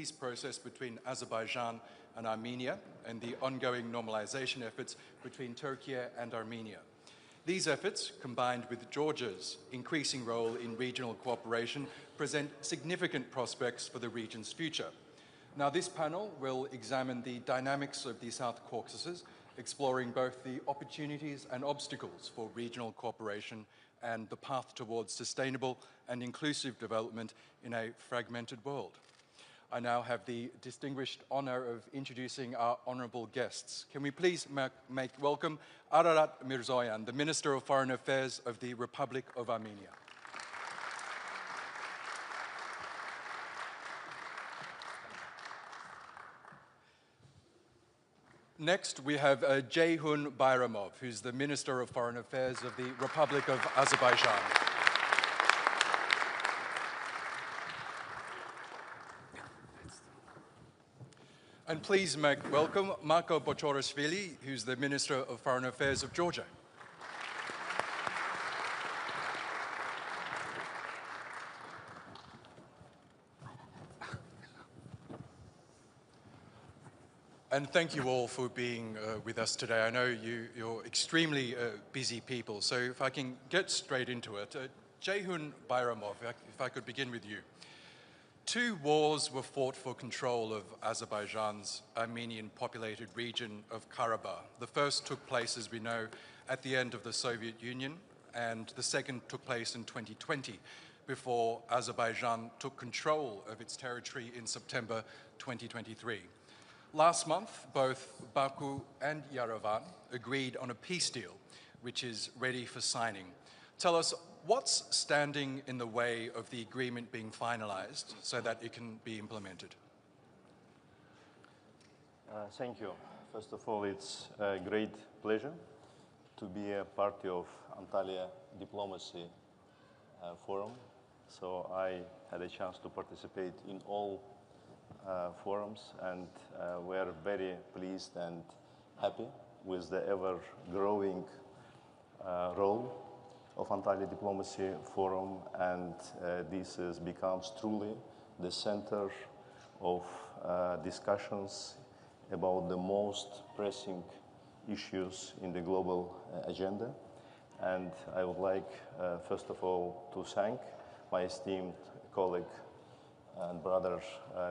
peace process between Azerbaijan and Armenia and the ongoing normalization efforts between Turkey and Armenia. These efforts, combined with Georgia's increasing role in regional cooperation, present significant prospects for the region's future. Now, this panel will examine the dynamics of the South Caucasus, exploring both the opportunities and obstacles for regional cooperation and the path towards sustainable and inclusive development in a fragmented world. I now have the distinguished honor of introducing our honorable guests. Can we please make welcome Ararat Mirzoyan, the Minister of Foreign Affairs of the Republic of Armenia. Next, we have Jeyhun Bayramov, who's the Minister of Foreign Affairs of the Republic of Azerbaijan. And please make welcome Maka Botchorishvili, who's the Minister of Foreign Affairs of Georgia. And thank you all for being with us today. I know you're extremely busy people, so if I can get straight into it. Jeyhun Bayramov, if I could begin with you. 2 wars were fought for control of Azerbaijan's Armenian-populated region of Karabakh. The first took place, as we know, at the end of the Soviet Union, and the second took place in 2020, before Azerbaijan took control of its territory in September 2023. Last month, both Baku and Yerevan agreed on a peace deal, which is ready for signing. Tell us, what's standing in the way of the agreement being finalized so that it can be implemented? Thank you. First of all, it's a great pleasure to be a part of Antalya Diplomacy Forum. So I had a chance to participate in all forums, and we're very pleased and happy with the ever-growing role of Antalya Diplomacy Forum, and this becomes truly the center of discussions about the most pressing issues in the global agenda. And I would like, first of all, to thank my esteemed colleague and brother,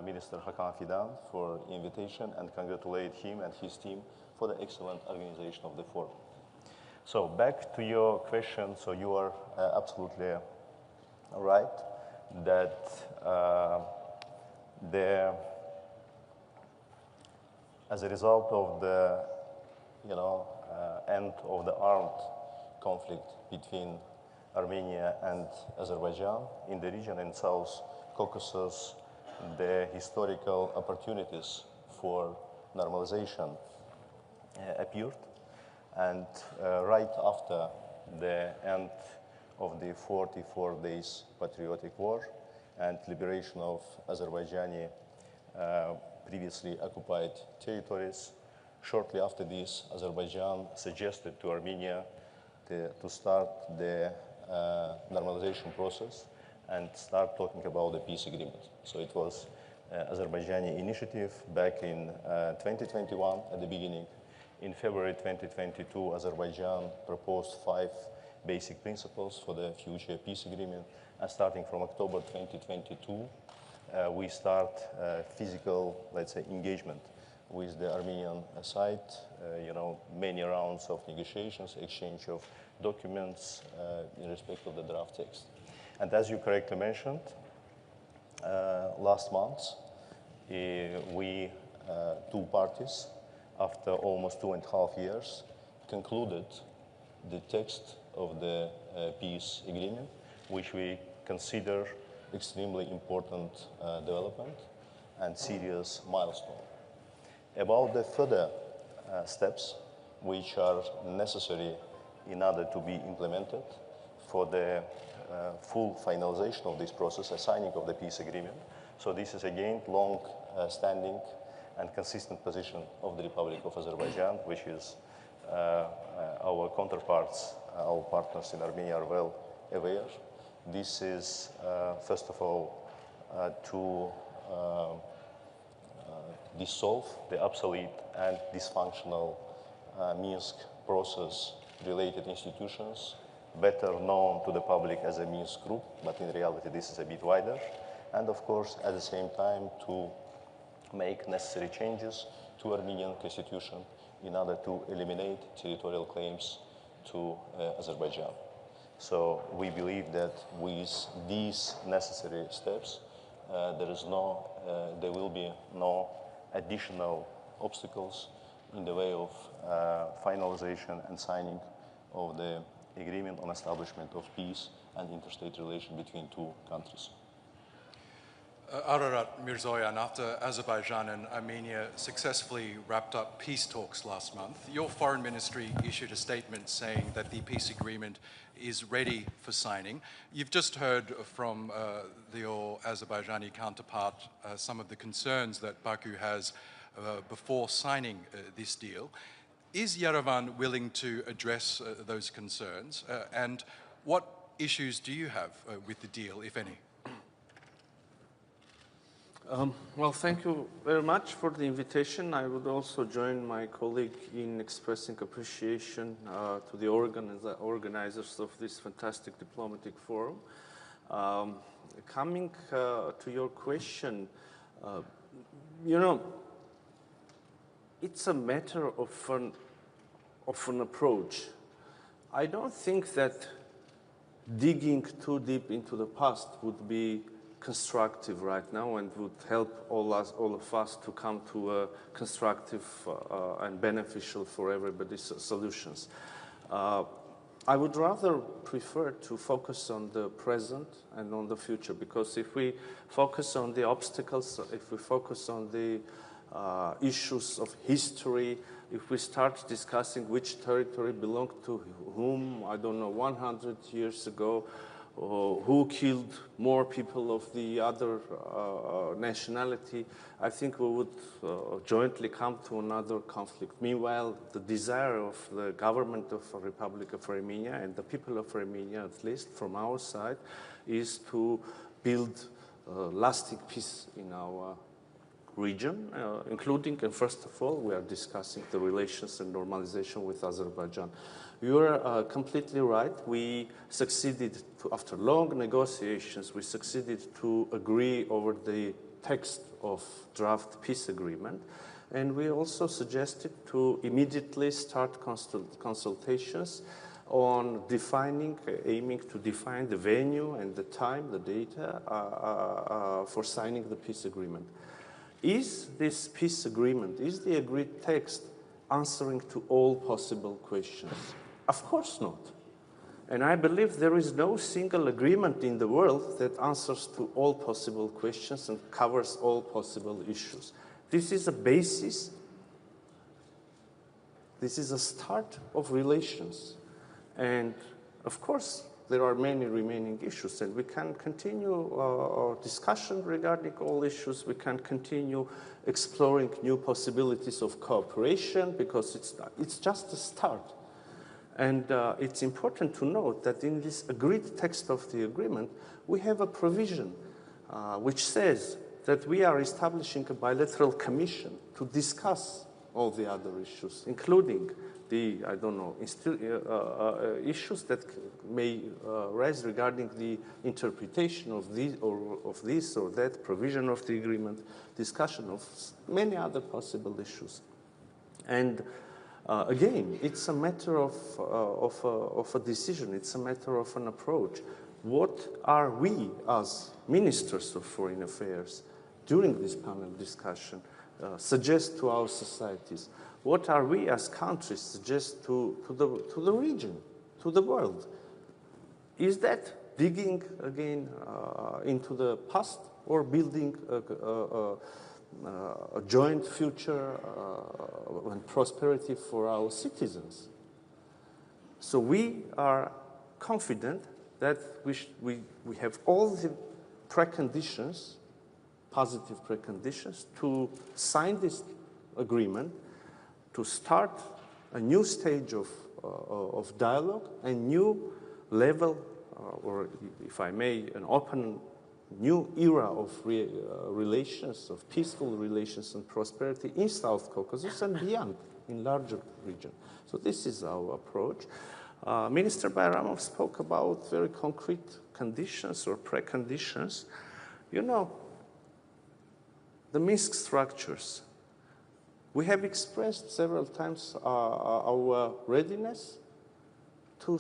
Minister Hakan Fidan, for invitation, and congratulate him and his team for the excellent organization of the forum. So back to your question, so you are absolutely right that as a result of the end of the armed conflict between Armenia and Azerbaijan in the region in South Caucasus, the historical opportunities for normalization appeared. And right after the end of the 44 days patriotic war and liberation of Azerbaijani previously occupied territories, shortly after this, Azerbaijan suggested to Armenia to start the normalization process and start talking about the peace agreement. So it was Azerbaijani initiative back in 2021 at the beginning. In February 2022, Azerbaijan proposed 5 basic principles for the future peace agreement. And starting from October 2022, we start physical, let's say, engagement with the Armenian side, many rounds of negotiations, exchange of documents in respect of the draft text. And as you correctly mentioned, last month, we, 2 parties, after almost 2.5 years, concluded the text of the peace agreement, which we consider extremely important development and serious milestone. About the further steps which are necessary in order to be implemented for the full finalization of this process, a signing of the peace agreement. So this is again long-standing and consistent position of the Republic of Azerbaijan, which is our counterparts, our partners in Armenia are well aware. This is, first of all, to dissolve the obsolete and dysfunctional Minsk process-related institutions, better known to the public as a Minsk group, but in reality this is a bit wider, and of course at the same time to make necessary changes to Armenian constitution in order to eliminate territorial claims to Azerbaijan. So we believe that with these necessary steps, there will be no additional obstacles in the way of finalization and signing of the agreement on establishment of peace and interstate relation between two countries. Ararat Mirzoyan, after Azerbaijan and Armenia successfully wrapped up peace talks last month, your foreign ministry issued a statement saying that the peace agreement is ready for signing. You've just heard from your Azerbaijani counterpart some of the concerns that Baku has before signing this deal. Is Yerevan willing to address those concerns? And what issues do you have with the deal, if any? Well, thank you very much for the invitation. I would also join my colleague in expressing appreciation to the organizers of this fantastic diplomatic forum. Coming to your question, you know, it's a matter of an approach. I don't think that digging too deep into the past would be constructive right now and would help all of us to come to a constructive and beneficial for everybody solutions. I would rather prefer to focus on the present and on the future, because if we focus on the obstacles, if we focus on the issues of history, if we start discussing which territory belonged to whom, I don't know, 100 years ago, or who killed more people of the other nationality, I think we would jointly come to another conflict. Meanwhile, the desire of the government of the Republic of Armenia and the people of Armenia, at least from our side, is to build lasting peace in our region, including, and first of all, we are discussing the relations and normalization with Azerbaijan. You are completely right. We succeeded, after long negotiations, we succeeded to agree over the text of draft peace agreement. And we also suggested to immediately start consultations on aiming to define the venue and the time, the data for signing the peace agreement. Is this peace agreement, is the agreed text answering to all possible questions? Of course not. And I believe there is no single agreement in the world that answers to all possible questions and covers all possible issues. This is a basis, this is a start of relations. And of course, there are many remaining issues, and we can continue our discussion regarding all issues. We can continue exploring new possibilities of cooperation, because it's just a start. And it's important to note that in this agreed text of the agreement, we have a provision which says that we are establishing a bilateral commission to discuss all the other issues, including the, I don't know, issues that may rise regarding the interpretation of this or that provision of the agreement, discussion of many other possible issues. And again, it's a matter of a decision. It's a matter of an approach. What are we, as ministers of foreign affairs, during this panel discussion, suggest to our societies? What are we, as countries, suggest to the region, to the world? Is that digging again into the past, or building a joint future and prosperity for our citizens? So we are confident that we have all the preconditions, positive preconditions, to sign this agreement, to start a new stage of dialogue, a new level, or if I may, an open new era of relations, of peaceful relations and prosperity in South Caucasus and beyond, in larger region. So this is our approach. Minister Bayramov spoke about very concrete conditions or preconditions. You know, the Minsk structures. We have expressed several times our readiness to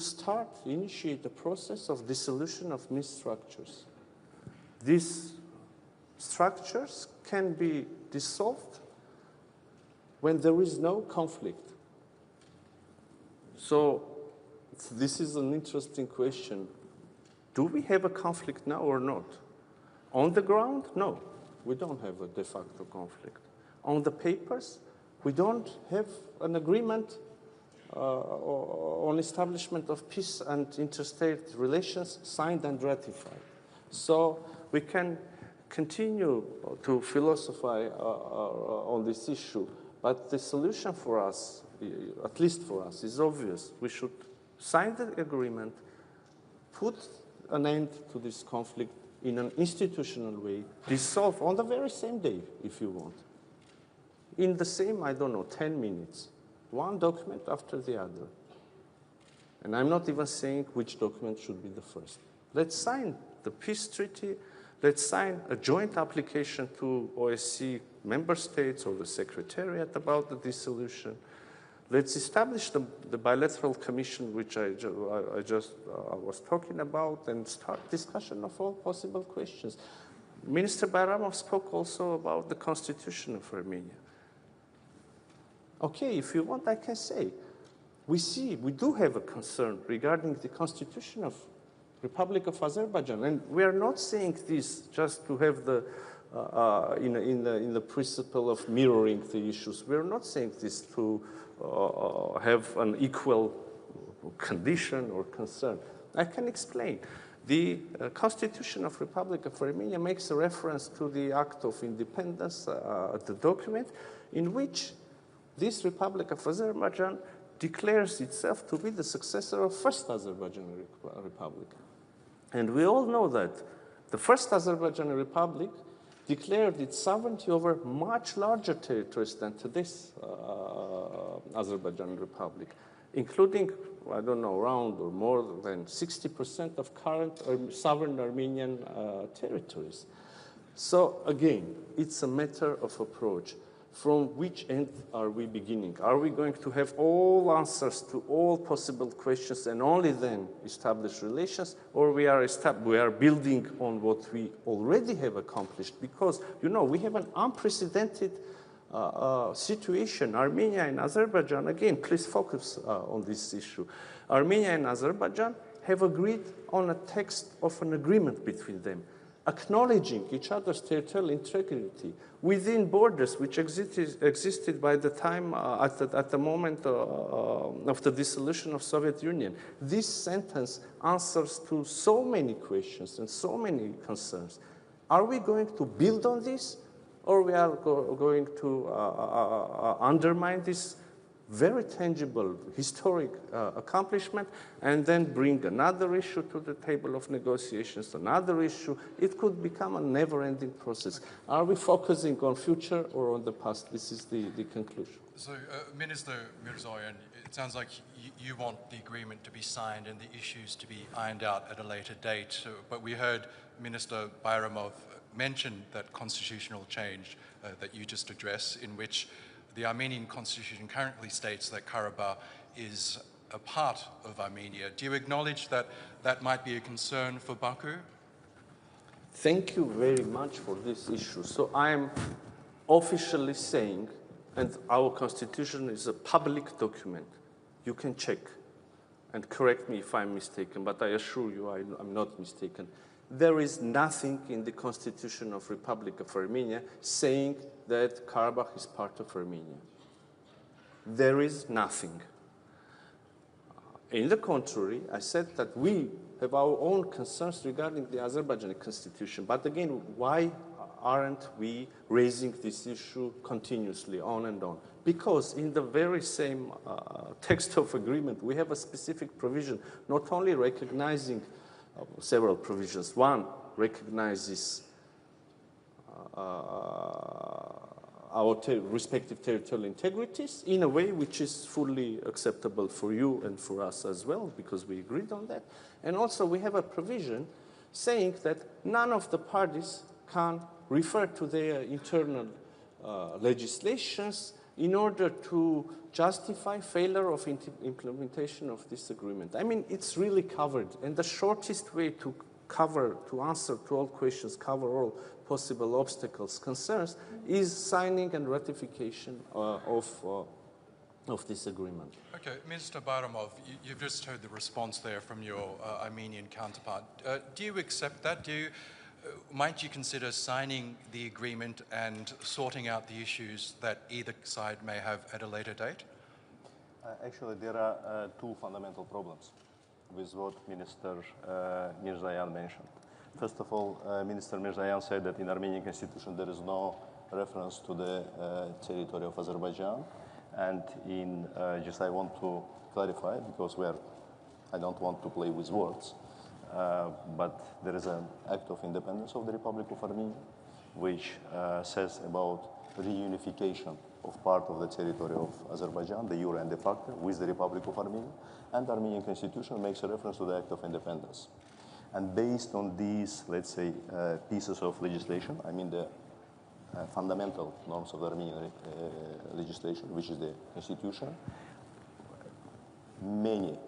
initiate the process of dissolution of Minsk structures. These structures can be dissolved when there is no conflict. So this is an interesting question. Do we have a conflict now or not? On the ground, no. We don't have a de facto conflict. On the papers, we don't have an agreement on establishment of peace and interstate relations signed and ratified. So we can continue to philosophize on this issue, but the solution for us, at least for us, is obvious. We should sign the agreement, put an end to this conflict in an institutional way, dissolve on the very same day, if you want. In the same, 10 minutes. One document after the other. And I'm not even saying which document should be the first. Let's sign the peace treaty. Let's sign a joint application to OSCE member states or the Secretariat about the dissolution. Let's establish the bilateral commission, which I was talking about, and start discussion of all possible questions. Minister Bayramov spoke also about the constitution of Armenia. Okay, if you want, I can say, we do have a concern regarding the constitution of Republic of Azerbaijan, and we are not saying this just to have the in the principle of mirroring the issues. We are not saying this to have an equal condition or concern. I can explain. The Constitution of Republic of Armenia makes a reference to the Act of Independence, the document, in which this Republic of Azerbaijan declares itself to be the successor of First Azerbaijani Republic. And we all know that the First Azerbaijani Republic declared its sovereignty over much larger territories than today's Azerbaijani Republic, including, around or more than 60% of current sovereign Armenian territories. So again, it's a matter of approach. From which end are we beginning? Are we going to have all answers to all possible questions and only then establish relations, or we are building on what we already have accomplished? Because, we have an unprecedented situation. Armenia and Azerbaijan, again, please focus on this issue. Armenia and Azerbaijan have agreed on a text of an agreement between them, acknowledging each other's territorial integrity within borders which existed by the time, at the moment of the dissolution of Soviet Union. This sentence answers to so many questions and so many concerns. Are we going to build on this, or we are going to undermine this very tangible historic accomplishment and then bring another issue to the table of negotiations, another issue? It could become a never-ending process. Are we focusing on future or on the past? This is the conclusion. So, Minister Mirzoyan, it sounds like you want the agreement to be signed and the issues to be ironed out at a later date. But we heard Minister Bayramov mention that constitutional change that you just addressed, in which the Armenian constitution currently states that Karabakh is a part of Armenia. Do you acknowledge that that might be a concern for Baku? Thank you very much for this issue. So I am officially saying, and our constitution is a public document. You can check and correct me if I'm mistaken, but I assure you I'm not mistaken. There is nothing in the Constitution of Republic of Armenia saying that Karabakh is part of Armenia. There is nothing. In the contrary, I said that we have our own concerns regarding the Azerbaijani constitution. But again, why aren't we raising this issue continuously on and on? Because in the very same text of agreement, we have a specific provision, not only recognizing several provisions. One, recognizes our respective territorial integrities in a way which is fully acceptable for you and for us as well, because we agreed on that. And also we have a provision saying that none of the parties can refer to their internal legislations in order to justify failure of implementation of this agreement. I mean, it's really covered, and the shortest way to answer to all questions, cover all possible obstacles, concerns, is signing and ratification of this agreement. Okay, Mr. Bayramov, you've just heard the response there from your Armenian counterpart. Do you accept that? Might you consider signing the agreement and sorting out the issues that either side may have at a later date? Actually, there are two fundamental problems with what Minister Mirzoyan mentioned. First of all, Minister Mirzoyan said that in Armenian constitution there is no reference to the territory of Azerbaijan. And just I want to clarify, because I don't want to play with words, but there is an act of independence of the Republic of Armenia, which says about reunification of part of the territory of Azerbaijan, de jure and de facto, with the Republic of Armenia. And the Armenian constitution makes a reference to the act of independence. And based on these, let's say, pieces of legislation, I mean the fundamental norms of the Armenian legislation, which is the constitution, many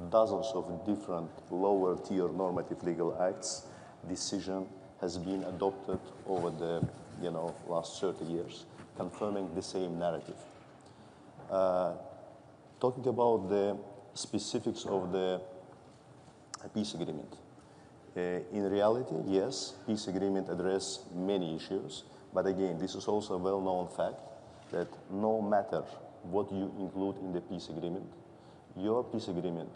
dozens of different lower tier normative legal acts, decision has been adopted over the last 30 years, confirming the same narrative. Talking about the specifics of the peace agreement. In reality, yes, peace agreement addresses many issues, but again, this is also a well-known fact that no matter what you include in the peace agreement, your peace agreement,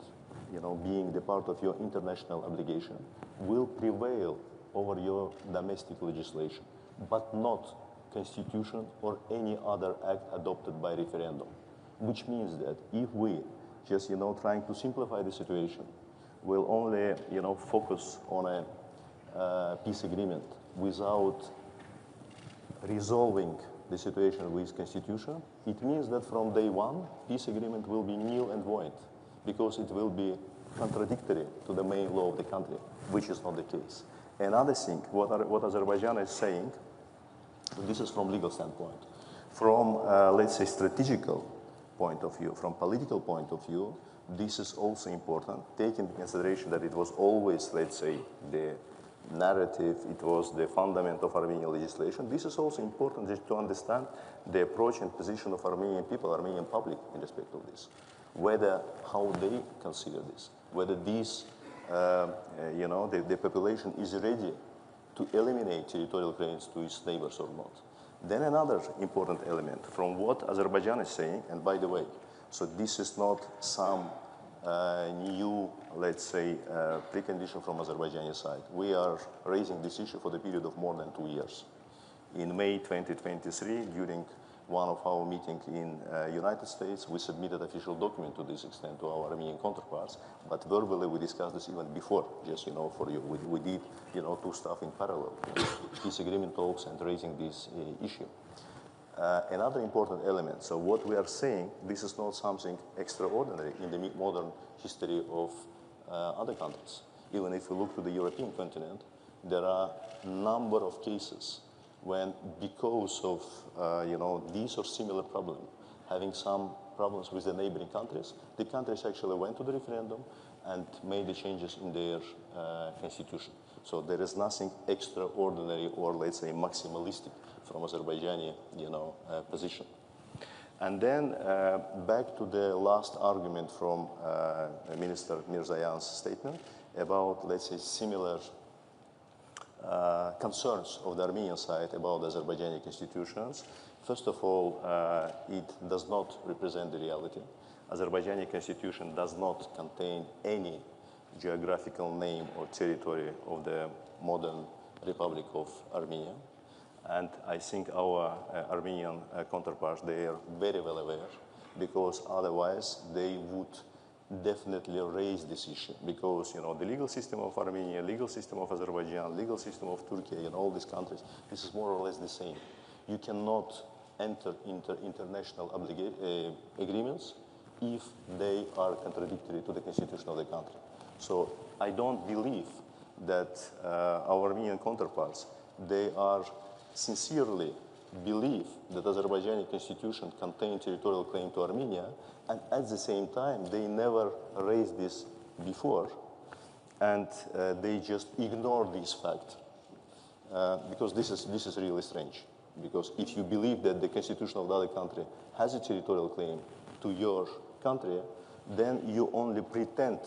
being the part of your international obligation, will prevail over your domestic legislation, but not constitution or any other act adopted by referendum. Which means that if we just, trying to simplify the situation, will only, focus on a peace agreement without resolving the situation with constitution, it means that from day one, peace agreement will be null and void, because it will be contradictory to the main law of the country, which is not the case. Another thing, what Azerbaijan is saying, this is from legal standpoint. From, let's say, strategical point of view, from political point of view, this is also important, taking into consideration that it was always, let's say, the narrative, it was the fundament of Armenian legislation. This is also important just to understand the approach and position of Armenian people, Armenian public in respect of this. How they consider this, whether this, the population is ready to eliminate territorial claims to its neighbors or not. Then another important element from what Azerbaijan is saying, and by the way, so this is not some new, let's say, precondition from Azerbaijani side. We are raising this issue for the period of more than 2 years. In May 2023, during one of our meetings in United States, we submitted official document to this extent to our Armenian counterparts, but verbally we discussed this even before, just, for you. We did, two stuff in parallel, peace agreement talks and raising this issue. Another important element, so what we are saying, this is not something extraordinary in the modern history of other countries. Even if we look to the European continent, there are a number of cases when, because of these or similar problem, having some problems with the neighboring countries, the countries actually went to the referendum and made the changes in their constitution. So there is nothing extraordinary or, let's say, maximalistic from Azerbaijani, position. And then back to the last argument from Minister Mirzoyan's statement about, let's say, similar concerns of the Armenian side about Azerbaijani constitutions. First of all, it does not represent the reality. Azerbaijani constitution does not contain any geographical name or territory of the modern Republic of Armenia. And I think our Armenian counterparts, they are very well aware, because otherwise they would definitely raise this issue because, you know, the legal system of Armenia, legal system of Azerbaijan, legal system of Turkey and all these countries, this is more or less the same. You cannot enter into international agreements if they are contradictory to the constitution of the country. So I don't believe that our Armenian counterparts, they are sincerely believe that Azerbaijani constitution contains territorial claim to Armenia, and at the same time, they never raised this before, and they just ignore this fact. Because this is really strange. Because if you believe that the constitution of the other country has a territorial claim to your country, then you only pretend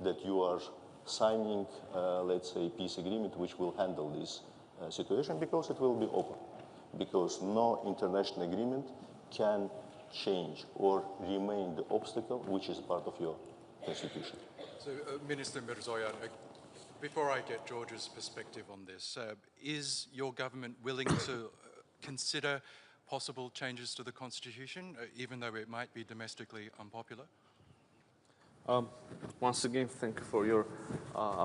that you are signing, let's say, peace agreement which will handle this situation because it will be open. Because no international agreement can change or remain the obstacle which is part of your constitution. So, Minister Mirzoyan, before I get George's perspective on this, is your government willing to consider possible changes to the constitution, even though it might be domestically unpopular? Once again, thank you for your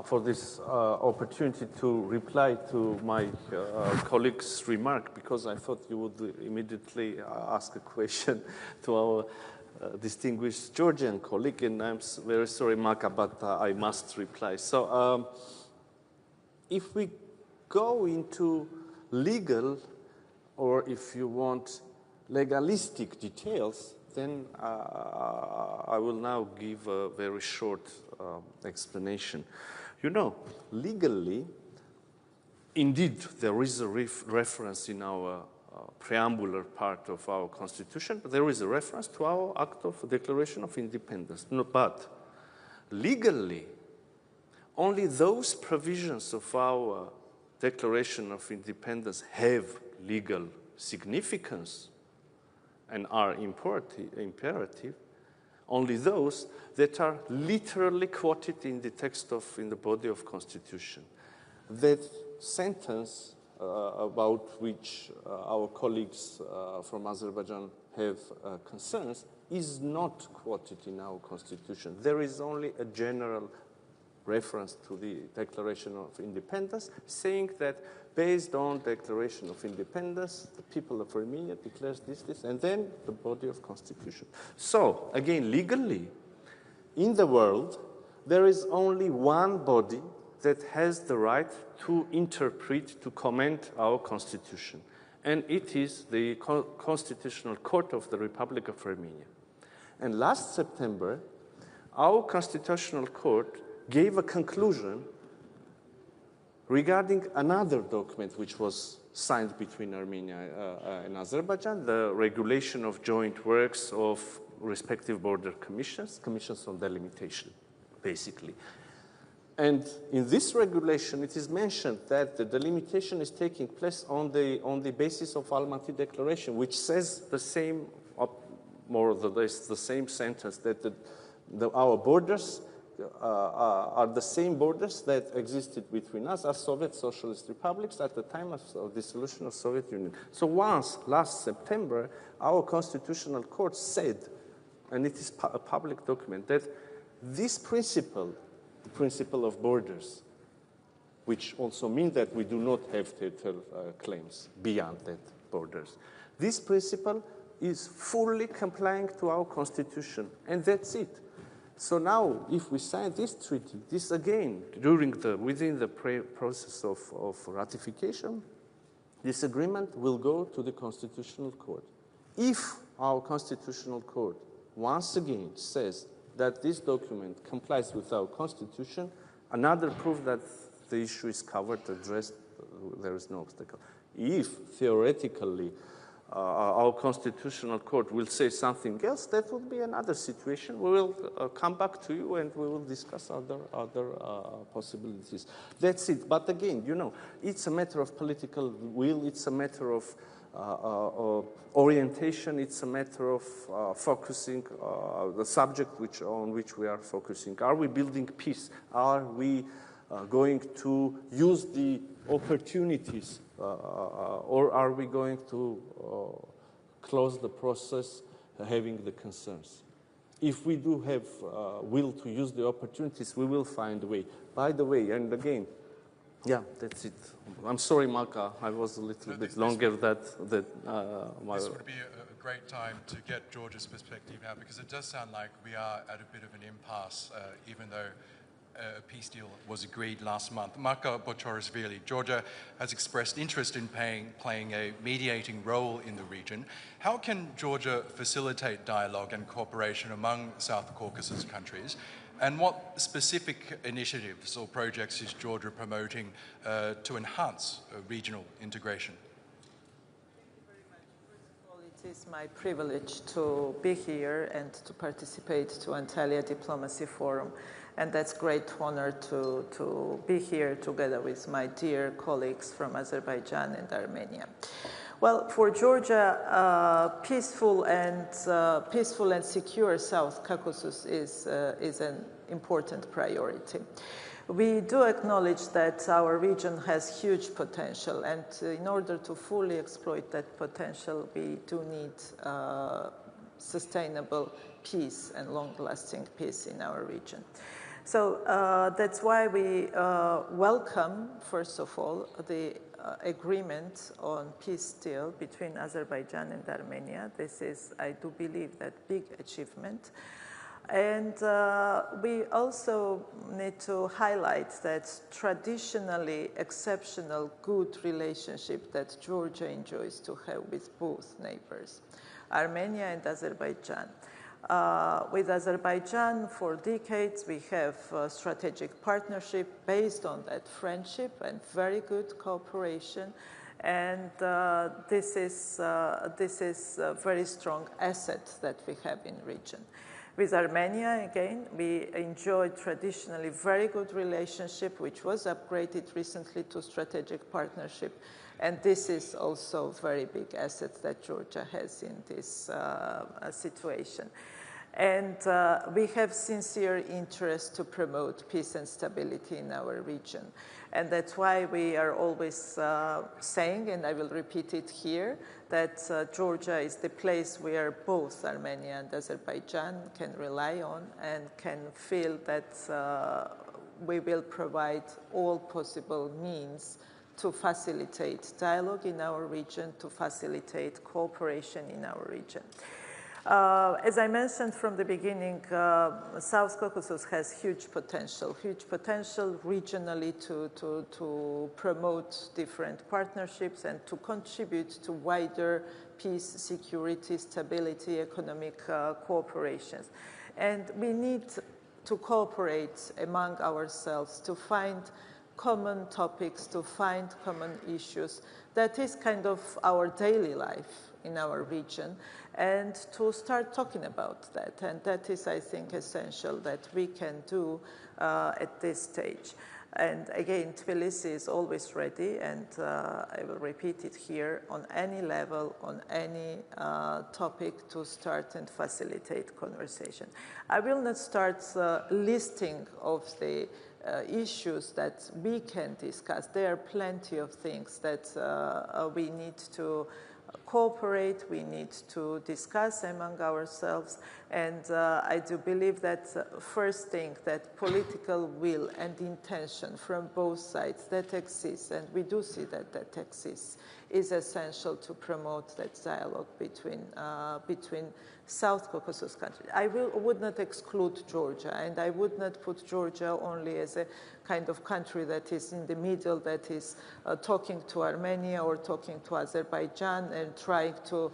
for this opportunity to reply to my colleague's remark, because I thought you would immediately ask a question to our distinguished Georgian colleague, and I'm very sorry, Maka, but I must reply. So, if we go into legal, or if you want legalistic details, then I will now give a very short explanation. You know, legally, indeed, there is a reference in our preambular part of our constitution. There is a reference to our Act of Declaration of Independence. No, but legally, only those provisions of our Declaration of Independence have legal significance and are imperative, only those that are literally quoted in the text in the body of Constitution. That sentence about which our colleagues from Azerbaijan have concerns is not quoted in our Constitution. There is only a general reference to the Declaration of Independence, saying that based on Declaration of Independence, the people of Armenia declares this, and then the body of Constitution. So, again, legally, in the world, there is only one body that has the right to interpret, to comment our Constitution, and it is the Constitutional Court of the Republic of Armenia. And last September, our Constitutional Court gave a conclusion regarding another document which was signed between Armenia and Azerbaijan, the regulation of joint works of respective border commissions on delimitation, basically. And in this regulation, it is mentioned that the delimitation is taking place on the basis of Almaty Declaration, which says the same, more or less the same sentence, that our borders are the same borders that existed between us as Soviet Socialist republics at the time of dissolution of Soviet Union. So once, last September, our Constitutional Court said, and it is a public document, that this principle, the principle of borders, which also means that we do not have territorial claims beyond that borders, this principle is fully complying to our Constitution, and that's it. So now, if we sign this treaty, this again, within the process of ratification, this agreement will go to the Constitutional Court. If our Constitutional Court once again says that this document complies with our Constitution, another proof that the issue is covered, addressed, there is no obstacle. If theoretically our Constitutional Court will say something else, that would be another situation. We will come back to you and we will discuss other possibilities. That's it. But again, you know, it's a matter of political will. It's a matter of orientation. It's a matter of focusing the subject on which we are focusing. Are we building peace? Are we going to use the opportunities, or are we going to close the process having the concerns? if we do have will to use the opportunities, we will find a way. By the way, and again, yeah, that's it. I'm sorry, Maka, I was a little bit longer than my... This would be a great time to get Georgia's perspective now, because it does sound like we are at a bit of an impasse, even though a peace deal was agreed last month. Maka Botchorishvili, Georgia has expressed interest in playing a mediating role in the region. How can Georgia facilitate dialogue and cooperation among South Caucasus countries? And what specific initiatives or projects is Georgia promoting to enhance regional integration? It is my privilege to be here and to participate to Antalya Diplomacy Forum. And that's great honor to be here together with my dear colleagues from Azerbaijan and Armenia. Well, for Georgia, peaceful and secure South Caucasus is an important priority. We do acknowledge that our region has huge potential, and in order to fully exploit that potential, we do need sustainable peace and long-lasting peace in our region. So that's why we welcome, first of all, the agreement on peace deal between Azerbaijan and Armenia. This is, I do believe, that big achievement. And we also need to highlight that traditionally exceptional good relationship that Georgia enjoys to have with both neighbors, Armenia and Azerbaijan. With Azerbaijan, for decades, we have a strategic partnership based on that friendship and very good cooperation. And this is a very strong asset that we have in region. With Armenia, again, we enjoyed traditionally very good relationship, which was upgraded recently to strategic partnership. And this is also a very big asset that Georgia has in this situation. And we have sincere interest to promote peace and stability in our region. And that's why we are always saying, and I will repeat it here, that Georgia is the place where both Armenia and Azerbaijan can rely on and can feel that we will provide all possible means to facilitate dialogue in our region, to facilitate cooperation in our region. As I mentioned from the beginning, South Caucasus has huge potential regionally to promote different partnerships and to contribute to wider peace, security, stability, economic cooperations. And we need to cooperate among ourselves to find common topics, to find common issues. That is kind of our daily life in our region, and to start talking about that. And that is, I think, essential that we can do at this stage. And again, Tbilisi is always ready, and I will repeat it here, on any level, on any topic, to start and facilitate conversation. I will not start listing of the issues that we can discuss. There are plenty of things that we need to cooperate, we need to discuss among ourselves, and I do believe that first thing, that political will and intention from both sides that exists, and we do see that that exists, is essential to promote that dialogue between South Caucasus countries. I would not exclude Georgia, and I would not put Georgia only as a kind of country that is in the middle, that is talking to Armenia or talking to Azerbaijan and trying to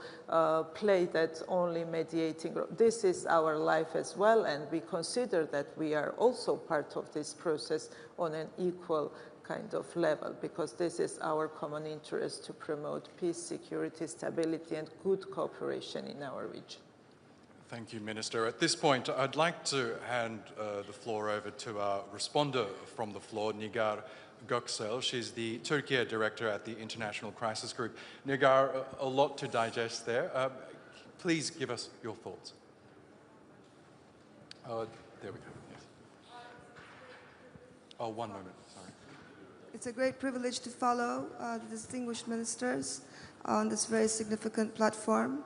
play that only mediating role. This is our life as well, and we consider that we are also part of this process on an equal kind of level, because this is our common interest to promote peace, security, stability, and good cooperation in our region. Thank you, Minister. At this point, I'd like to hand the floor over to our responder from the floor, Nigar Göksel. She's the Turkey Director at the International Crisis Group. Nigar, a lot to digest there. Please give us your thoughts. There we go. Yes. Oh, one moment. Sorry. It's a great privilege to follow the distinguished ministers on this very significant platform.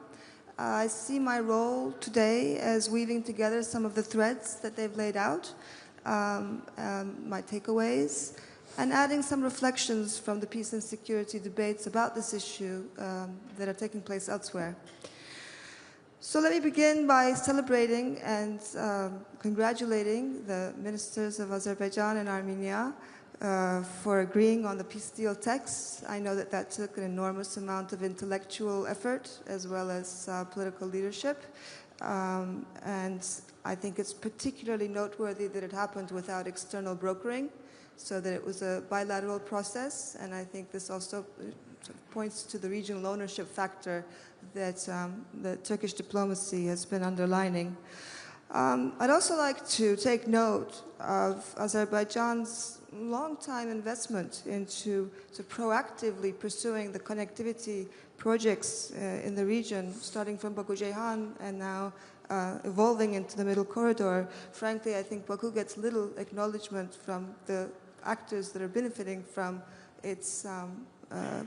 I see my role today as weaving together some of the threads that they've laid out, my takeaways, and adding some reflections from the peace and security debates about this issue that are taking place elsewhere. So let me begin by celebrating and congratulating the ministers of Azerbaijan and Armenia for agreeing on the peace deal text. I know that that took an enormous amount of intellectual effort as well as political leadership. And I think it's particularly noteworthy that it happened without external brokering, so that it was a bilateral process. And I think this also points to the regional ownership factor that the Turkish diplomacy has been underlining. I'd also like to take note of Azerbaijan's long-time investment into proactively pursuing the connectivity projects in the region, starting from Baku Ceyhan and now evolving into the Middle Corridor. Frankly, I think Baku gets little acknowledgement from the actors that are benefiting from its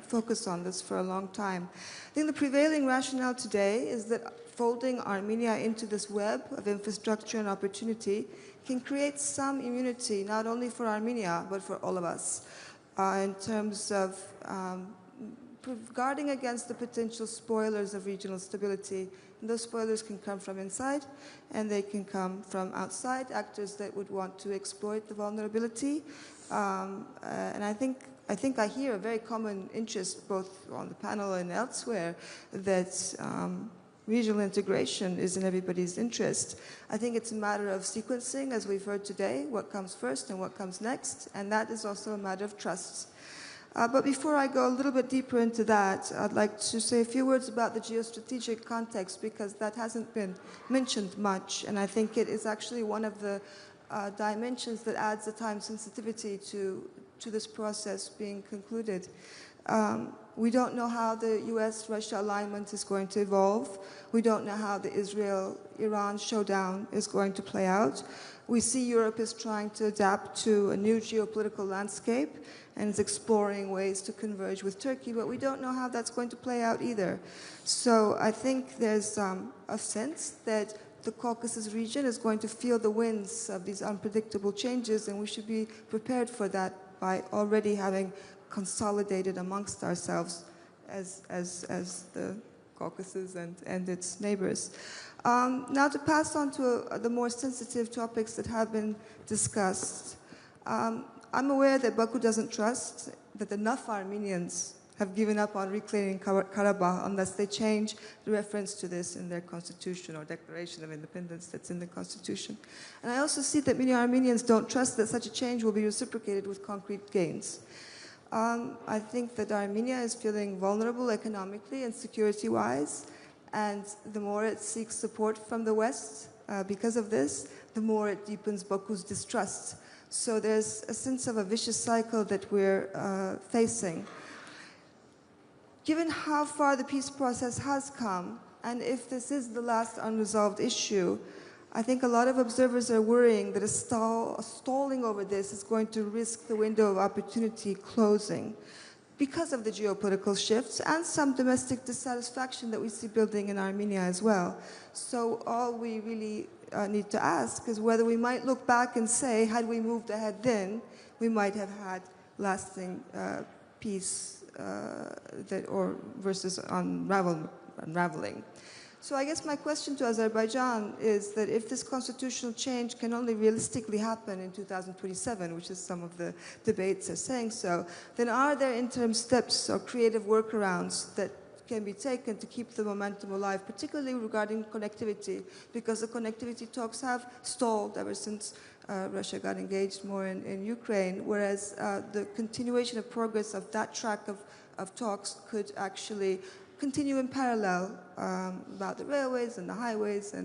focus on this for a long time. I think the prevailing rationale today is that folding Armenia into this web of infrastructure and opportunity can create some immunity, not only for Armenia, but for all of us, in terms of guarding against the potential spoilers of regional stability. And those spoilers can come from inside, and they can come from outside, actors that would want to exploit the vulnerability. And I think I hear a very common interest, both on the panel and elsewhere, that regional integration is in everybody's interest. I think it's a matter of sequencing, as we've heard today, what comes first and what comes next, and that is also a matter of trust. But before I go a little bit deeper into that, I'd like to say a few words about the geostrategic context, because that hasn't been mentioned much, and I think it is actually one of the dimensions that adds the time sensitivity to this process being concluded. We don't know how the US-Russia alignment is going to evolve. We don't know how the Israel-Iran showdown is going to play out. We see Europe is trying to adapt to a new geopolitical landscape and is exploring ways to converge with Turkey, but we don't know how that's going to play out either. So I think there's a sense that the Caucasus region is going to feel the winds of these unpredictable changes, and we should be prepared for that by already having consolidated amongst ourselves as the Caucasus and its neighbors. Now to pass on to the more sensitive topics that have been discussed. I'm aware that Baku doesn't trust that enough Armenians have given up on reclaiming Karabakh unless they change the reference to this in their constitution or declaration of independence that's in the constitution. And I also see that many Armenians don't trust that such a change will be reciprocated with concrete gains. I think that Armenia is feeling vulnerable economically and security-wise, and the more it seeks support from the West because of this, the more it deepens Baku's distrust. So there's a sense of a vicious cycle that we're facing. Given how far the peace process has come, and if this is the last unresolved issue, I think a lot of observers are worrying that a stalling over this is going to risk the window of opportunity closing because of the geopolitical shifts and some domestic dissatisfaction that we see building in Armenia as well. So all we really need to ask is whether we might look back and say, had we moved ahead then, we might have had lasting peace versus unraveling. So I guess my question to Azerbaijan is that if this constitutional change can only realistically happen in 2027, which is some of the debates are saying so, then are there interim steps or creative workarounds that can be taken to keep the momentum alive, particularly regarding connectivity, because the connectivity talks have stalled ever since Russia got engaged more in Ukraine, whereas the continuation of progress of that track of talks could actually continue in parallel about the railways and the highways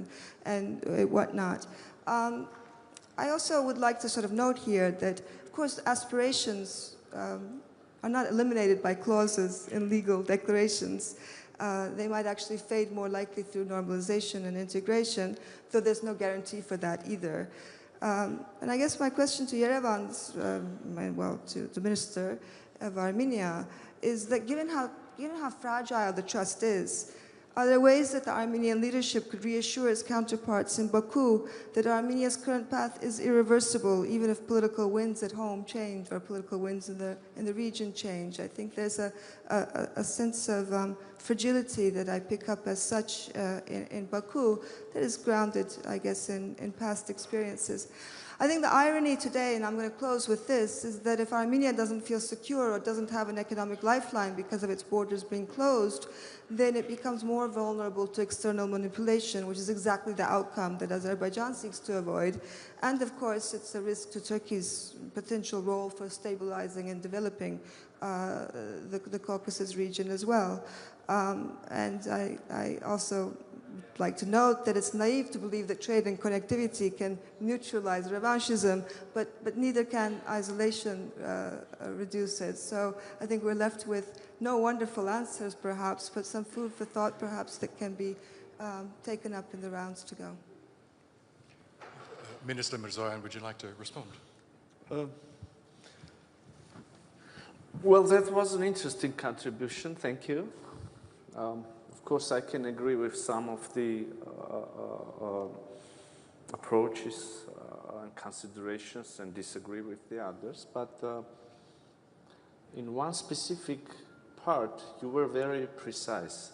and whatnot. I also would like to sort of note here that, of course, aspirations are not eliminated by clauses in legal declarations. They might actually fade more likely through normalization and integration, though there's no guarantee for that either. And I guess my question to Yerevan, to the Minister of Armenia, is that given how fragile the trust is, Are there ways that the Armenian leadership could reassure its counterparts in Baku that Armenia's current path is irreversible, even if political winds at home change or political winds in the region change? I think there's a sense of fragility that I pick up as such in Baku that is grounded, I guess, in past experiences. I think the irony today, and I'm going to close with this, is that if Armenia doesn't feel secure or doesn't have an economic lifeline because of its borders being closed, then it becomes more vulnerable to external manipulation, which is exactly the outcome that Azerbaijan seeks to avoid. And of course, it's a risk to Turkey's potential role for stabilizing and developing the Caucasus region as well. And I also like to note that it's naive to believe that trade and connectivity can neutralize revanchism, but neither can isolation reduce it. So I think we're left with no wonderful answers, perhaps, but some food for thought, perhaps, that can be taken up in the rounds to go. Minister Mirzoyan, would you like to respond? Well, that was an interesting contribution. Thank you. Of course, I can agree with some of the approaches and considerations and disagree with the others. But in one specific part, you were very precise.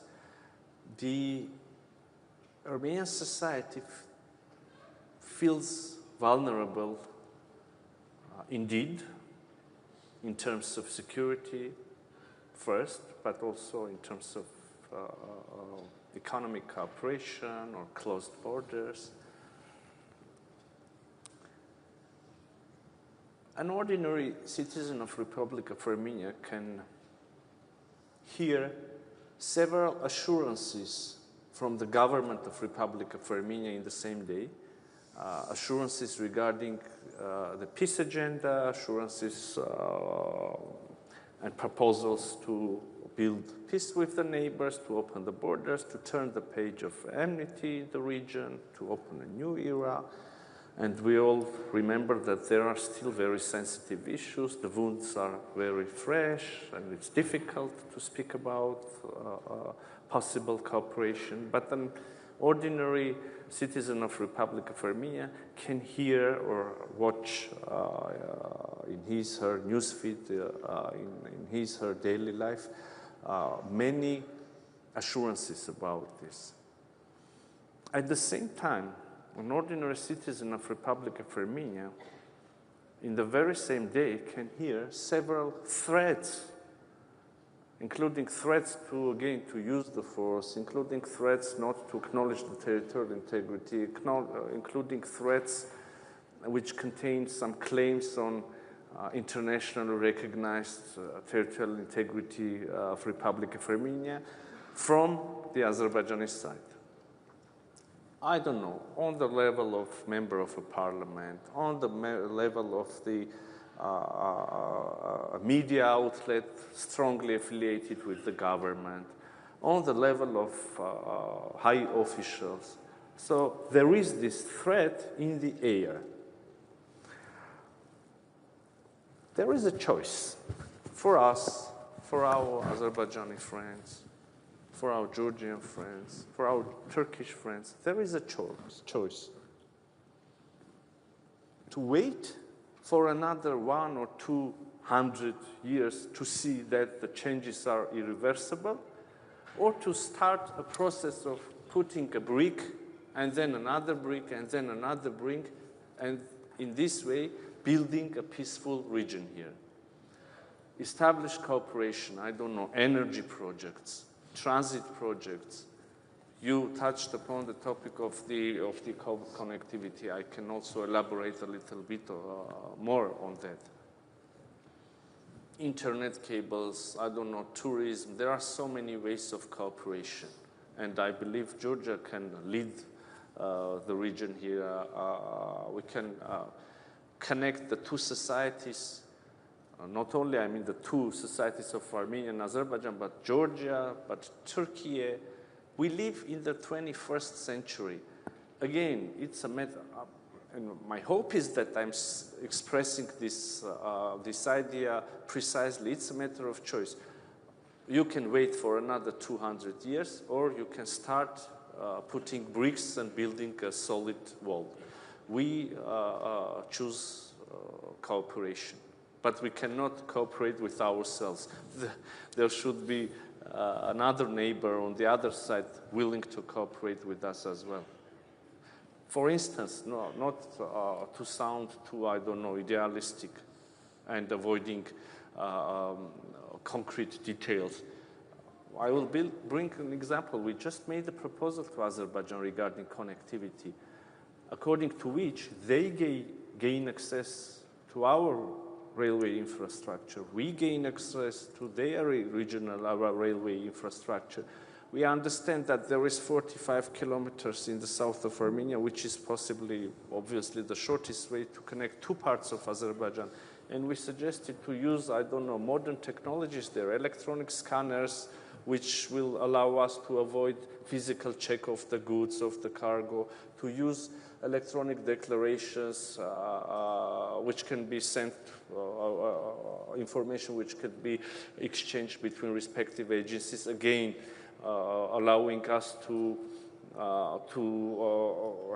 The Armenian society feels vulnerable indeed in terms of security first, but also in terms of economic cooperation or closed borders. An ordinary citizen of Republic of Armenia can hear several assurances from the government of Republic of Armenia in the same day, assurances regarding the peace agenda, assurances and proposals to build peace with the neighbors, to open the borders, to turn the page of enmity in the region, to open a new era. And we all remember that there are still very sensitive issues. The wounds are very fresh, and it's difficult to speak about possible cooperation. But an ordinary citizen of Republic of Armenia can hear or watch in his, her newsfeed, in his, her daily life, many assurances about this. At the same time, an ordinary citizen of Republic of Armenia, in the very same day, can hear several threats, including threats to, again, to use the force, including threats not to acknowledge the territorial integrity, including threats which contain some claims on internationally recognized territorial integrity of Republic of Armenia from the Azerbaijani side. I don't know, on the level of member of a parliament, on the level of the media outlet strongly affiliated with the government, on the level of high officials. So there is this threat in the air. There is a choice for us, for our Azerbaijani friends, for our Georgian friends, for our Turkish friends. There is a choice to wait for another 100 or 200 years to see that the changes are irreversible, or to start a process of putting a brick and then another brick and then another brick, and in this way building a peaceful region here. Establish cooperation, I don't know, energy projects, transit projects. You touched upon the topic of the connectivity. I can also elaborate a little bit more on that. Internet cables, I don't know, tourism. There are so many ways of cooperation. And I believe Georgia can lead the region here. We can connect the two societies. Not only, I mean, the two societies of Armenia and Azerbaijan, but Georgia, but Turkey. We live in the 21st century. Again, it's a matter, and my hope is that I'm expressing this idea precisely. It's a matter of choice. You can wait for another 200 years, or you can start putting bricks and building a solid wall. We choose cooperation, but we cannot cooperate with ourselves. There should be another neighbor on the other side willing to cooperate with us as well. For instance, not to sound too, I don't know, idealistic and avoiding concrete details. I will bring an example. We just made a proposal to Azerbaijan regarding connectivity, according to which they gain access to our railway infrastructure. We gain access to their regional railway infrastructure. We understand that there is 45 kilometers in the south of Armenia, which is possibly, obviously, the shortest way to connect two parts of Azerbaijan. And we suggested to use, I don't know, modern technologies there, electronic scanners, which will allow us to avoid physical check of the goods, of the cargo, to use electronic declarations which can be sent, information which could be exchanged between respective agencies, again, allowing us to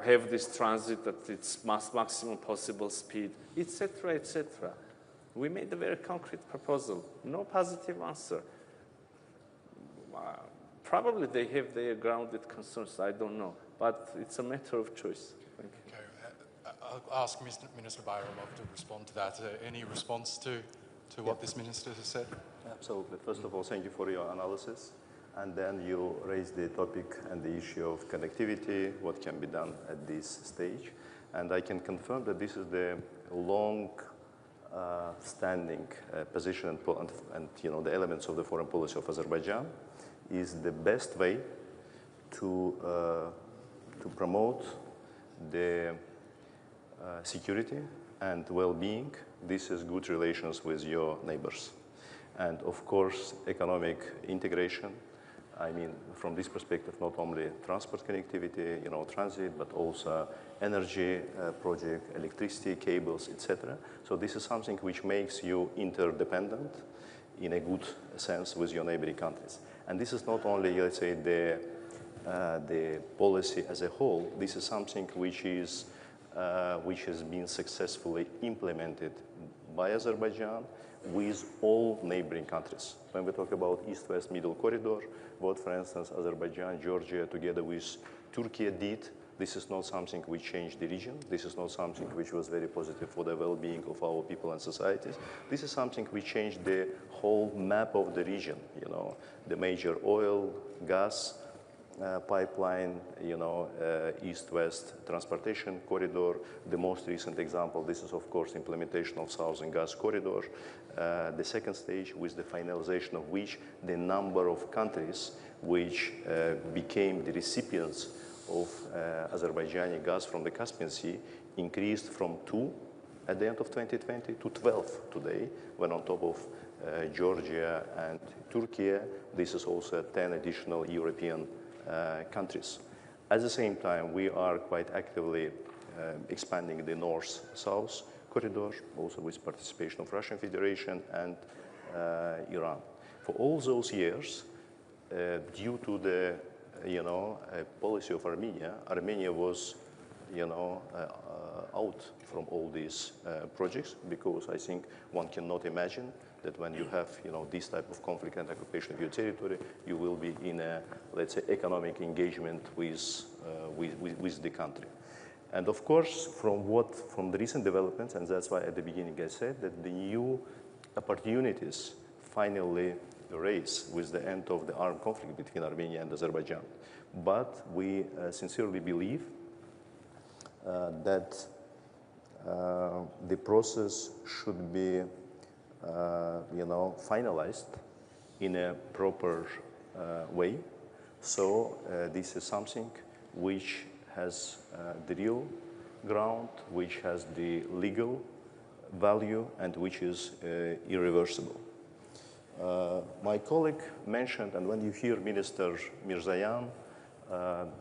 have this transit at its maximum possible speed, etc., etc. We made a very concrete proposal. No positive answer. Probably they have their grounded concerns, I don't know, but it's a matter of choice. Thank you. Okay. I'll ask Minister Bayramov to respond to that. Any response to what this minister has said? Absolutely. First of all, thank you for your analysis. And then you raised the topic and the issue of connectivity, what can be done at this stage. And I can confirm that this is the long standing position and the elements of the foreign policy of Azerbaijan is the best way to promote the security and well-being. This is good relations with your neighbors. And of course, economic integration. I mean, from this perspective, not only transport connectivity, transit, but also energy project, electricity cables, etc. So this is something which makes you interdependent in a good sense with your neighboring countries. And this is not only, let's say, the policy as a whole. This is something which has been successfully implemented by Azerbaijan with all neighboring countries. When we talk about East-West Middle Corridor, what, for instance, Azerbaijan, Georgia, together with Turkey did, this is not something which changed the region. This is not something which was very positive for the well-being of our people and societies. This is something which changed the whole map of the region, the major oil, gas pipeline, east-west transportation corridor. The most recent example, this is, of course, implementation of Southern Gas Corridor. The second stage, with the finalization of which the number of countries which became the recipients of Azerbaijani gas from the Caspian Sea increased from 2 at the end of 2020 to 12 today, when on top of Georgia and Turkey, this is also 10 additional European countries. At the same time, we are quite actively expanding the north-south corridor, also with participation of Russian Federation and Iran. For all those years, due to the policy of Armenia, Armenia was out from all these projects, because I think one cannot imagine that when you have this type of conflict and occupation of your territory, you will be in a, let's say, economic engagement with the country. And of course, from the recent developments, and that's why at the beginning I said that the new opportunities finally raise with the end of the armed conflict between Armenia and Azerbaijan. But we sincerely believe that the process should be finalized in a proper way. So this is something which has the real ground, which has the legal value, and which is irreversible. My colleague mentioned, and when you hear Minister Mirzoyan,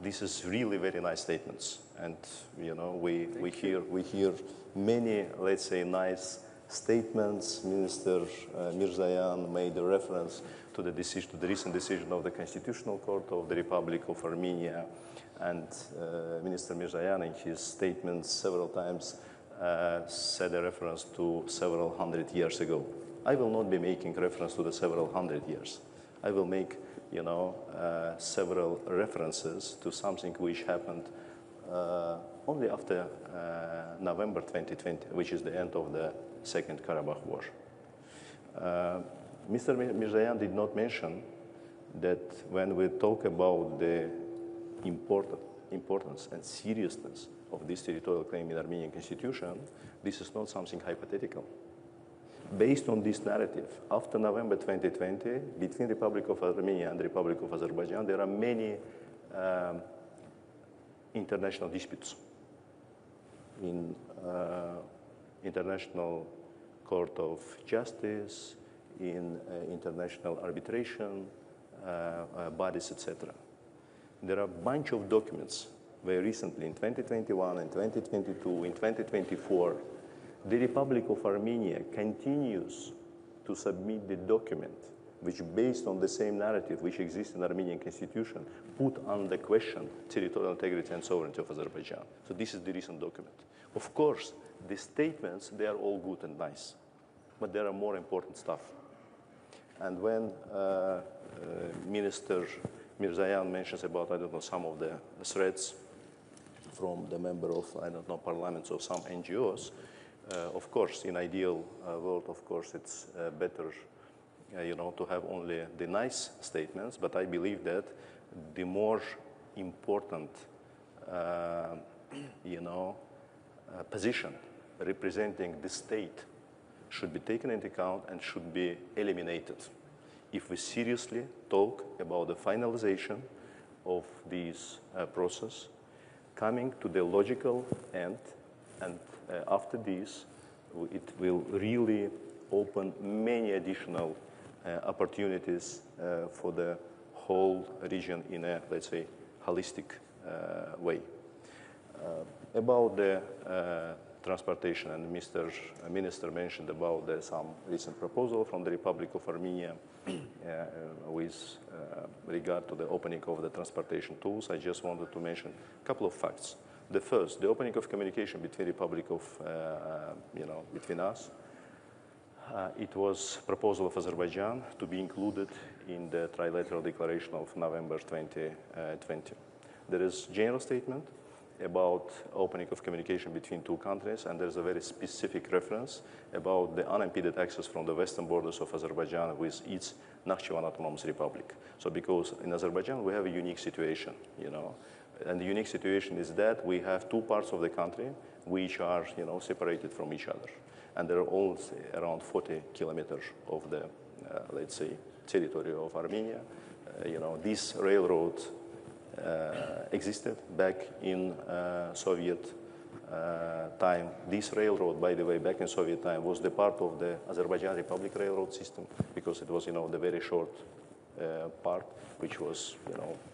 this is really very nice statements, and we hear many, let's say, nice statements. Minister Mirzoyan made a reference to the decision, to the recent decision of the Constitutional Court of the Republic of Armenia, and Minister Mirzoyan in his statements several times said a reference to several hundred years ago. I will not be making reference to the several hundred years. I will make, several references to something which happened only after November 2020, which is the end of the Second Karabakh War. Mr. Mirzoyan did not mention that when we talk about the importance and seriousness of this territorial claim in Armenian constitution, this is not something hypothetical. Based on this narrative, after November 2020, between the Republic of Armenia and the Republic of Azerbaijan, there are many international disputes in International Court of Justice, in international arbitration bodies, etc. There are a bunch of documents very recently, in 2021, in 2022, in 2024, the Republic of Armenia continues to submit the document which, based on the same narrative which exists in the Armenian constitution, put under question territorial integrity and sovereignty of Azerbaijan. So this is the recent document. Of course, the statements, they are all good and nice, but there are more important stuff. And when Minister Mirzoyan mentions about, some of the threats from the member of, parliaments of some NGOs, of course, in ideal world, of course, it's better, to have only the nice statements. But I believe that the more important, position representing the state should be taken into account and should be eliminated if we seriously talk about the finalization of this process, coming to the logical end, and after this, it will really open many additional opportunities for the whole region in a, let's say, holistic way. About the transportation, and Mr. Minister mentioned about some recent proposal from the Republic of Armenia with regard to the opening of the transportation tools. I just wanted to mention a couple of facts. The first, the opening of communication between Republic of, between us. It was proposal of Azerbaijan to be included in the trilateral declaration of November 2020. There is general statement about opening of communication between two countries, and there's a very specific reference about the unimpeded access from the western borders of Azerbaijan with its Nakhchivan Autonomous Republic. So because in Azerbaijan we have a unique situation, and the unique situation is that we have two parts of the country which are, separated from each other. And there are all around 40 kilometers of the, let's say, territory of Armenia. This railroad existed back in Soviet time. This railroad, by the way, back in Soviet time, was the part of the Azerbaijan Republic railroad system, because it was, the very short part, which was,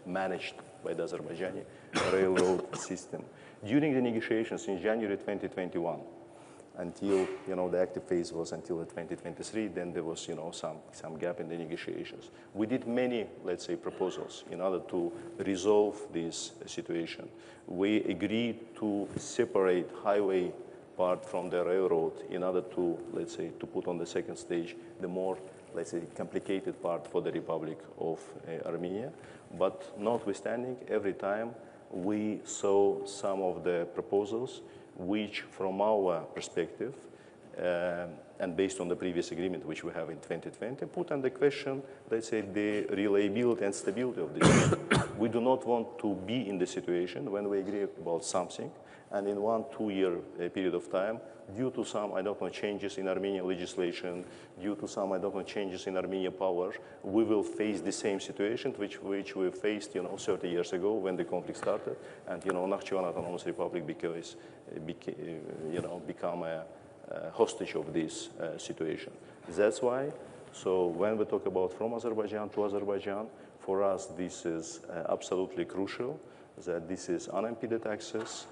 managed by the Azerbaijani railroad system. During the negotiations in January 2021, until, the active phase was until 2023, then there was, some gap in the negotiations. We did many, let's say, proposals in order to resolve this situation. We agreed to separate highway part from the railroad in order to, let's say, to put on the second stage the more, let's say, complicated part for the Republic of Armenia. But notwithstanding, every time we saw some of the proposals which, from our perspective, and based on the previous agreement which we have in 2020, put under question, let's say, the reliability and stability of this. We do not want to be in the situation when we agree about something, and in 1-2 year period of time, due to some, changes in Armenian legislation, due to some, changes in Armenian power, we will face the same situation which we faced, 30 years ago when the conflict started, and, Nakhchivan Autonomous Republic become a hostage of this situation. That's why, so when we talk about from Azerbaijan to Azerbaijan, for us this is absolutely crucial, that this is unimpeded access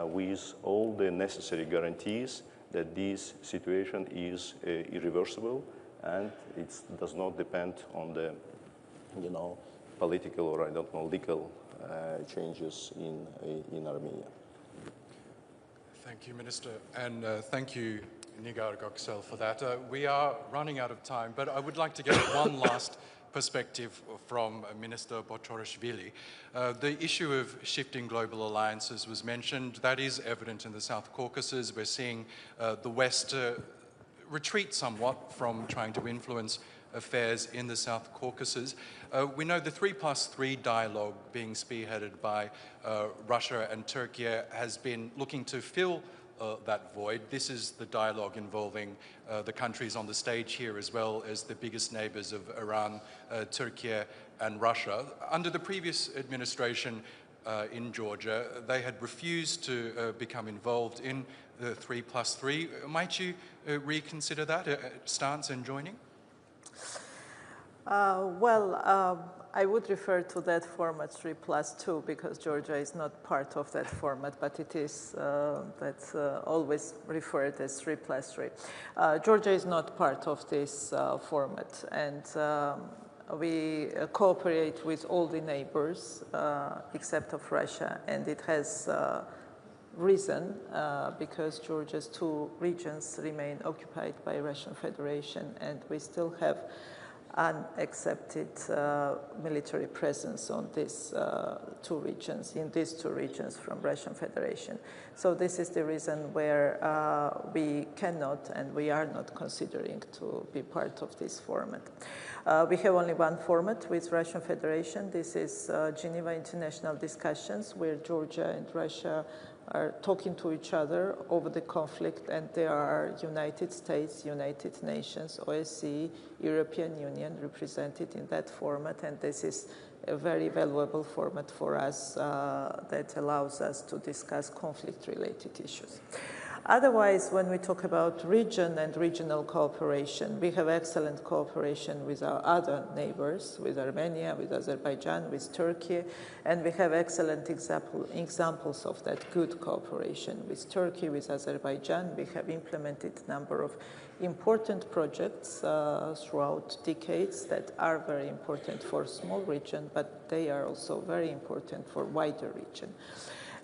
with all the necessary guarantees that this situation is irreversible, and it does not depend on the, political or, I don't know, legal changes in Armenia. Thank you, Minister, and thank you, Nigar Göksel, for that. We are running out of time, but I would like to get one last perspective from Minister Botchorishvili. The issue of shifting global alliances was mentioned. That is evident in the South Caucasus. We're seeing the West retreat somewhat from trying to influence affairs in the South Caucasus. We know the 3+3 dialogue being spearheaded by Russia and Turkey has been looking to fill that void. This is the dialogue involving the countries on the stage here, as well as the biggest neighbors of Iran, Turkey and Russia. Under the previous administration in Georgia, they had refused to become involved in the 3+3. Might you reconsider that stance and joining? I would refer to that format 3+2 because Georgia is not part of that format, but it is that's always referred as 3+3. Georgia is not part of this format, and we cooperate with all the neighbors except of Russia, and it has reason because Georgia's 2 regions remain occupied by Russian Federation, and we still have unaccepted military presence on these 2 regions, in these 2 regions from Russian Federation. So this is the reason where we cannot and we are not considering to be part of this format. We have only one format with Russian Federation. This is Geneva International Discussions, where Georgia and Russia are talking to each other over the conflict, and there are United States, United Nations, OSCE, European Union represented in that format, and this is a very valuable format for us that allows us to discuss conflict-related issues. Otherwise, when we talk about region and regional cooperation, we have excellent cooperation with our other neighbors, with Armenia, with Azerbaijan, with Turkey, and we have excellent examples of that good cooperation. With Turkey, with Azerbaijan, we have implemented a number of important projects throughout decades that are very important for a small region, but they are also very important for a wider region.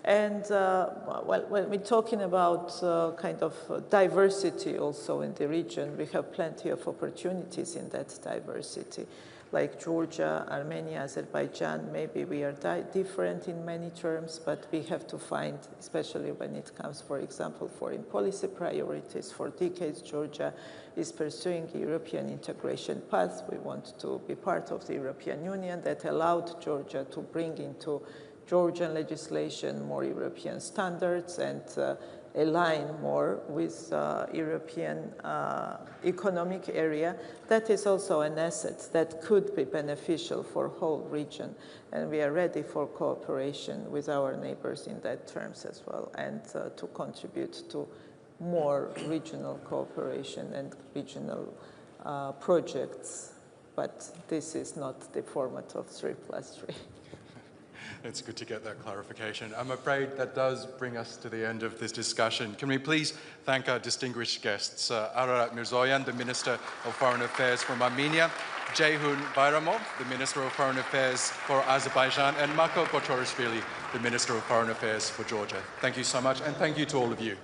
And when we're talking about kind of diversity also in the region, we have plenty of opportunities in that diversity. Like Georgia, Armenia, Azerbaijan, maybe we are different in many terms, but we have to find, especially when it comes, for example, foreign policy priorities. For decades, Georgia is pursuing a European integration path. We want to be part of the European Union. That allowed Georgia to bring into Georgian legislation more European standards and align more with European economic area. That is also an asset that could be beneficial for whole region, and we are ready for cooperation with our neighbors in that terms as well, and to contribute to more regional cooperation and regional projects. But this is not the format of 3+3. It's good to get that clarification. I'm afraid that does bring us to the end of this discussion. Can we please thank our distinguished guests, Ararat Mirzoyan, the Minister of Foreign Affairs from Armenia, Jeyhun Bayramov, the Minister of Foreign Affairs for Azerbaijan, and Maka Botchorishvili, the Minister of Foreign Affairs for Georgia. Thank you so much, and thank you to all of you.